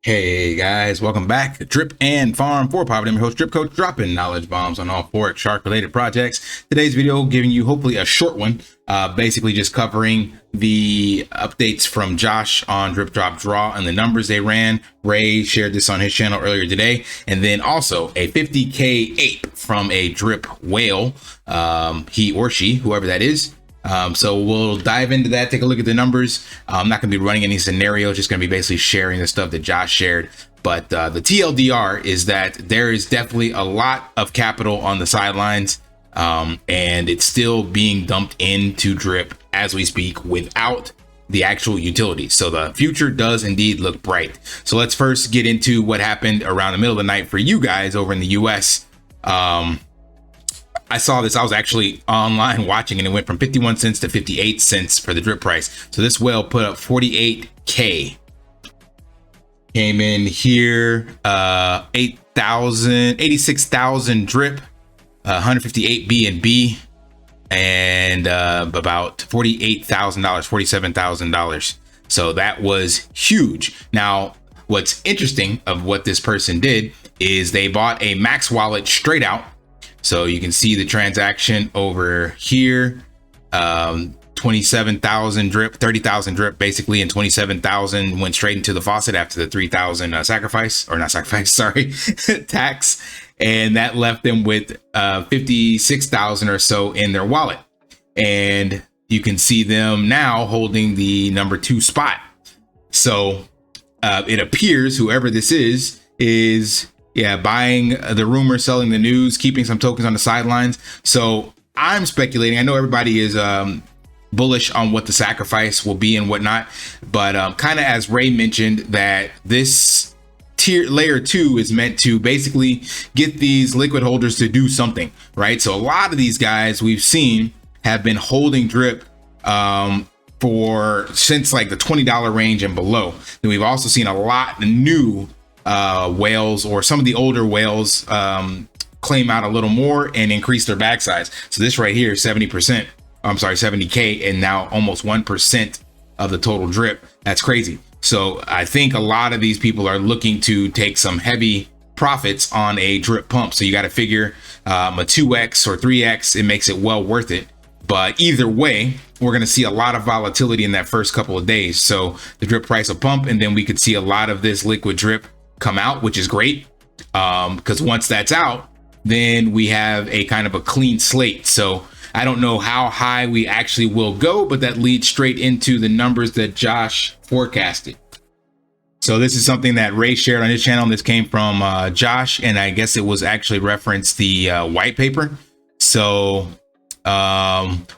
Hey guys, welcome back to Drip and Farm for Poverty. I'm your host, Drip Coach, dropping knowledge bombs on all Forex Shark related projects. Today's video giving you hopefully a short one, basically just covering the updates from Josh on Drip Drop Draw and the numbers they ran. Ray shared this on his channel earlier today, and then also a 50K ape from a Drip whale, he or she, whoever that is. So we'll dive into that, take a look at the numbers. I'm not going to be running any scenarios, just going to be basically sharing the stuff that Josh shared. But the TLDR is that there is definitely a lot of capital on the sidelines, and it's still being dumped into Drip as we speak without the actual utilities. So the future does indeed look bright. So let's first get into what happened around the middle of the night for you guys over in the US. I saw this, I was actually online watching, and it went from 51 cents to 58 cents for the Drip price. So this whale put up 48K. Came in here, 86,000 Drip, 158 BNB, and about $48,000, $47,000. So that was huge. Now, what's interesting of what this person did is they bought a Max wallet straight out. So you can see the transaction over here, 27,000 Drip, 30,000 Drip basically, and 27,000 went straight into the Faucet after the 3,000 tax. And that left them with 56,000 or so in their wallet. And you can see them now holding the number 2 spot. So it appears whoever this is buying the rumor, selling the news, keeping some tokens on the sidelines. So I'm speculating. I know everybody is bullish on what the sacrifice will be and whatnot, but kind of as Ray mentioned, that this layer 2 is meant to basically get these liquid holders to do something, right? So a lot of these guys we've seen have been holding Drip since like the $20 range and below. Then we've also seen a lot of new whales, or some of the older whales, claim out a little more and increase their bag size. So this right here, 70K, and now almost 1% of the total Drip. That's crazy. So I think a lot of these people are looking to take some heavy profits on a Drip pump. So you got to figure a 2x or 3x, it makes it well worth it. But either way, we're going to see a lot of volatility in that first couple of days. So the Drip price will pump, and then we could see a lot of this liquid Drip come out, which is great, because once that's out, then we have a kind of a clean slate. So I don't know how high we actually will go, but that leads straight into the numbers that Josh forecasted. So this is something that Ray shared on his channel. This came from Josh, and I guess it was actually referenced the white paper. So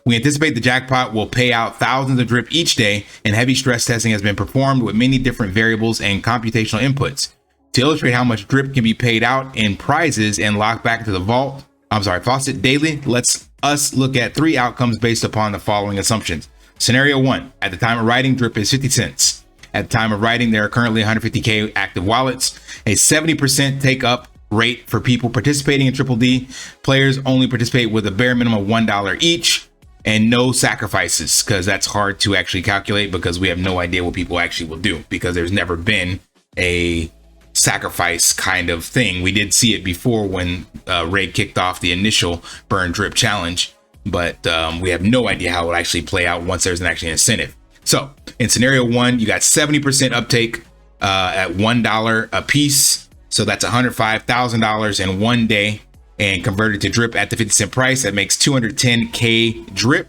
we anticipate the jackpot will pay out thousands of Drip each day, and heavy stress testing has been performed with many different variables and computational inputs. To illustrate how much Drip can be paid out in prizes and locked back into the Faucet daily, let's look at 3 outcomes based upon the following assumptions. Scenario 1, at the time of writing, Drip is 50 cents. At the time of writing, there are currently 150K active wallets, a 70% take up rate for people participating in Triple D. Players only participate with a bare minimum of $1 each, and no sacrifices, because that's hard to actually calculate because we have no idea what people actually will do, because there's never been a sacrifice kind of thing. We did see it before when Ray kicked off the initial burn Drip challenge, but we have no idea how it will actually play out once there's an actual incentive. So in scenario 1, you got 70% uptake at $1 a piece. So that's $105,000 in 1 day, and converted to Drip at the 50-cent price, that makes 210K Drip.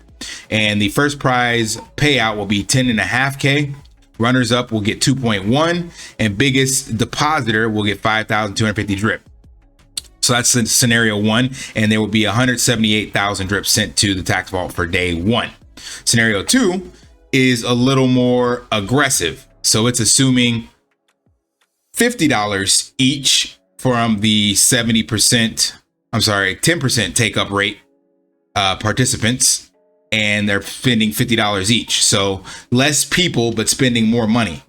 And the first prize payout will be 10.5K. Runners up will get 2.1, and biggest depositor will get 5,250 Drip. So that's in scenario 1, and there will be 178,000 Drip sent to the tax vault for day 1. Scenario 2 is a little more aggressive. So it's assuming $50 each from the 10% take up rate participants, and they're spending $50 each. So less people, but spending more money.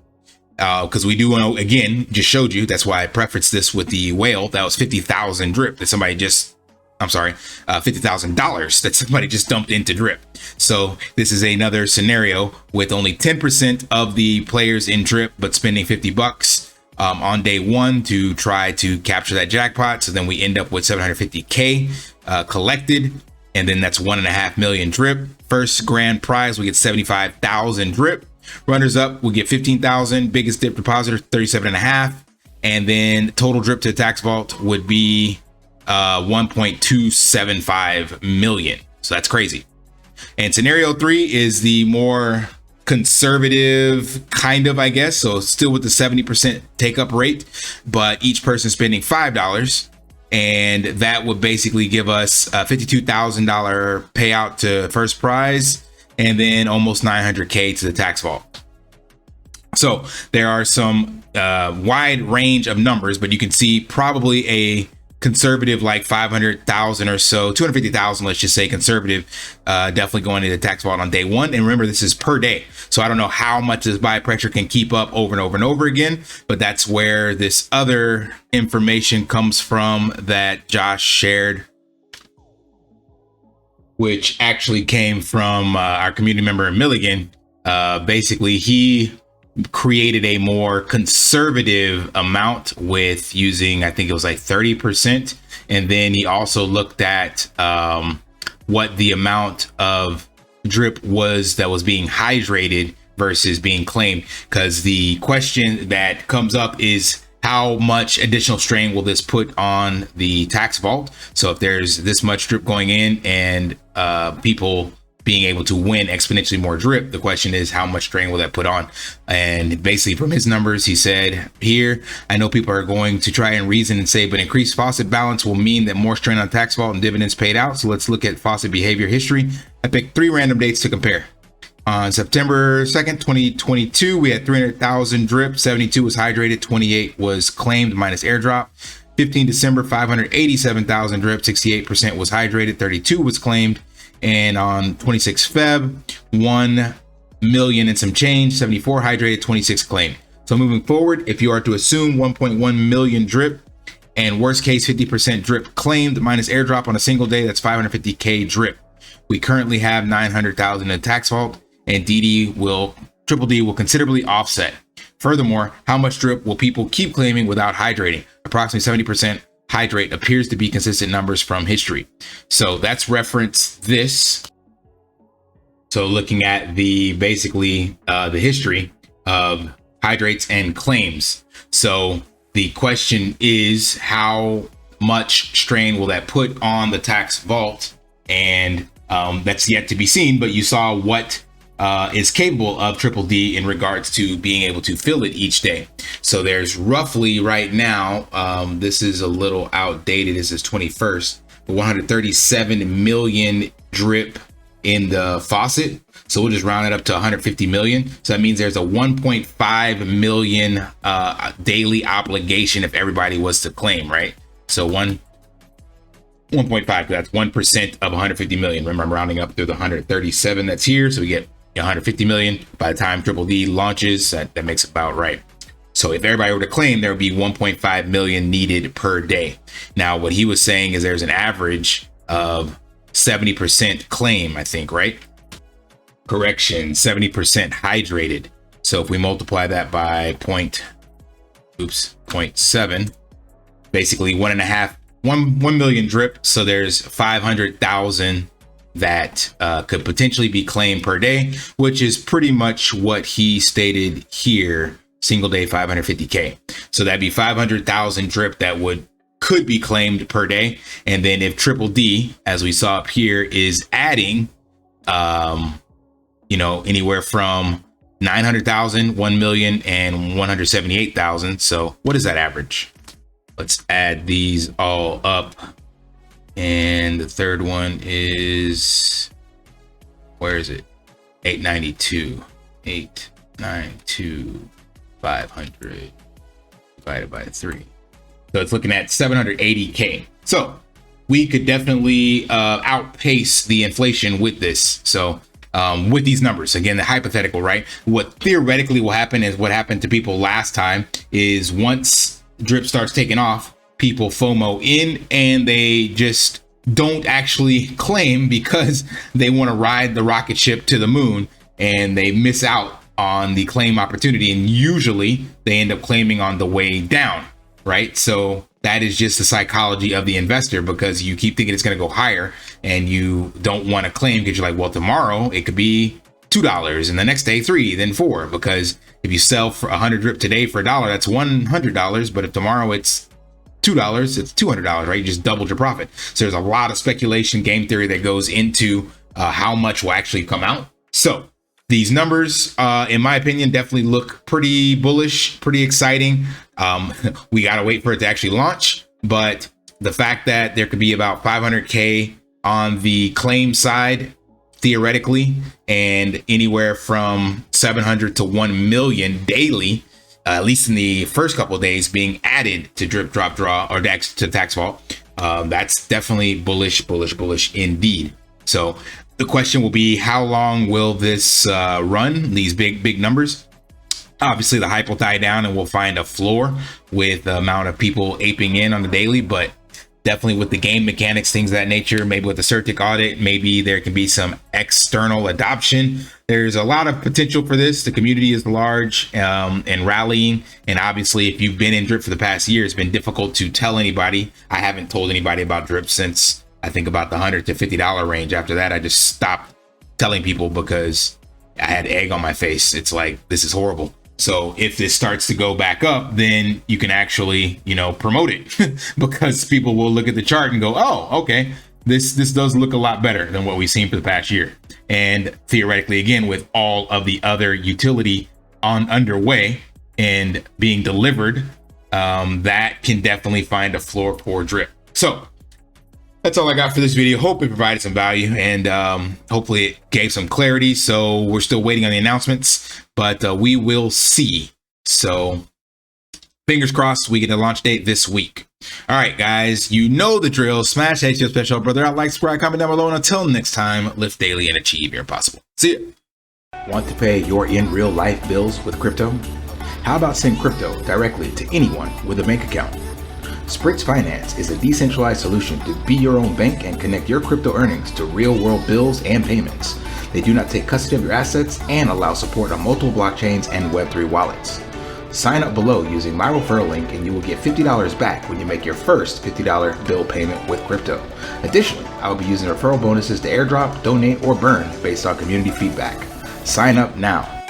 Because we do know, again, just showed you, that's why I prefaced this with the whale. That was 50,000 Drip that somebody just, $50,000 that somebody just dumped into Drip. So this is another scenario with only 10% of the players in Drip, but spending $50. on day one to try to capture that jackpot. So then we end up with 750K collected, and then that's 1.5 million drip. First grand prize, we get 75,000 drip. Runners up, we get 15,000. Biggest dip depositor, 37.5. And then total drip to the tax vault would be 1.275 million. So that's crazy. And scenario 3 is the more conservative kind of, I guess, so still with the 70% take up rate, but each person spending $5, and that would basically give us a $52,000 payout to first prize, and then almost 900K to the tax vault. So there are some wide range of numbers, but you can see probably a conservative like 500,000 or so, 250,000, let's just say conservative, definitely going into the tax vault on day one. And remember, this is per day, so I don't know how much this buy pressure can keep up over and over and over again, but that's where this other information comes from that Josh shared, which actually came from our community member in Milligan. Basically, he created a more conservative amount with using, I think it was like 30%. And then he also looked at what the amount of drip was that was being hydrated versus being claimed. Because the question that comes up is, how much additional strain will this put on the tax vault? So if there's this much drip going in and people being able to win exponentially more drip, the question is, how much strain will that put on? And basically from his numbers, he said here, I know people are going to try and reason and say, but increased faucet balance will mean that more strain on tax vault and dividends paid out. So let's look at faucet behavior history. I picked 3 random dates to compare. On September 2nd, 2022, we had 300,000 drip, 72 was hydrated, 28 was claimed minus airdrop. 15 December, 587,000 drip, 68% was hydrated, 32 was claimed. And on 26 Feb, 1 million and some change, 74 hydrated, 26 claimed. So moving forward, if you are to assume 1.1 million drip and worst case 50% drip claimed minus airdrop on a single day, that's 550K drip. We currently have 900,000 in tax vault, and triple D will considerably offset. Furthermore, how much drip will people keep claiming without hydrating? Approximately 70% hydrate appears to be consistent numbers from history. So that's reference this. So looking at the basically the history of hydrates and claims. So the question is, how much strain will that put on the tax vault? And that's yet to be seen, but you saw what is capable of Triple D in regards to being able to fill it each day. So there's roughly right now, this is a little outdated, this is 21st, 137 million drip in the faucet. So we'll just round it up to 150 million. So that means there's a 1.5 million daily obligation if everybody was to claim, right? So 1.5, that's 1% of 150 million. Remember, I'm rounding up through the 137 that's here. So we get 150 million by the time Triple D launches. That makes about right. So if everybody were to claim, there would be 1.5 million needed per day. Now, what he was saying is there's an average of 70% claim, I think, right? Correction, 70% hydrated. So if we multiply that by 0.7, basically 1 million drip. So there's 500,000 that could potentially be claimed per day, which is pretty much what he stated here. Single day 550K. So that'd be 500,000 drip that could be claimed per day. And then if Triple D, as we saw up here, is adding anywhere from 900,000, 1 million, and 178,000. So what is that average? Let's add these all up. And the third one is, where is it? 892, 500 divided by 3. So it's looking at 780K. So we could definitely outpace the inflation with this. So with these numbers, again, the hypothetical, right? What theoretically will happen is what happened to people last time is once drip starts taking off, people FOMO in and they just don't actually claim because they want to ride the rocket ship to the moon, and they miss out on the claim opportunity, and usually they end up claiming on the way down, right? So that is just the psychology of the investor, because you keep thinking it's going to go higher and you don't want to claim because you're like, well, tomorrow it could be $2 and the next day 3, then 4, because if you sell for 100 drip today for $1, that's $100, but if tomorrow it's $2, it's $200, right? You just doubled your profit. So there's a lot of speculation, game theory that goes into how much will actually come out. So these numbers, in my opinion, definitely look pretty bullish, pretty exciting. We got to wait for it to actually launch, but the fact that there could be about 500K on the claim side, theoretically, and anywhere from 700 to 1 million daily, at least in the first couple of days, being added to drip, drop, draw, or to tax vault, that's definitely bullish indeed. So the question will be, how long will this run, these big numbers? Obviously the hype will die down and we'll find a floor with the amount of people aping in on the daily, but definitely with the game mechanics, things of that nature, maybe with the CertiK audit, maybe there can be some external adoption. There's a lot of potential for this. The community is large and rallying. And obviously, if you've been in drip for the past year, it's been difficult to tell anybody. I haven't told anybody about drip since I think about the $100 to $50 range. After that, I just stopped telling people because I had egg on my face. It's like, this is horrible. So if this starts to go back up, then you can actually, promote it because people will look at the chart and go, oh, okay, this does look a lot better than what we've seen for the past year. And theoretically, again, with all of the other utility underway and being delivered, that can definitely find a floor for drip. So that's all I got for this video. Hope it provided some value and hopefully it gave some clarity. So we're still waiting on the announcements, but we will see. So fingers crossed we get a launch date this week. All right, guys, you know the drill. Smash that special brother. Like, subscribe, comment down below. And until next time, lift daily and achieve your impossible. See ya. Want to pay your in real life bills with crypto? How about send crypto directly to anyone with a bank account? Sprix Finance is a decentralized solution to be your own bank and connect your crypto earnings to real-world bills and payments. They do not take custody of your assets and allow support on multiple blockchains and Web3 wallets. Sign up below using my referral link and you will get $50 back when you make your first $50 bill payment with crypto. Additionally, I will be using referral bonuses to airdrop, donate, or burn based on community feedback. Sign up now.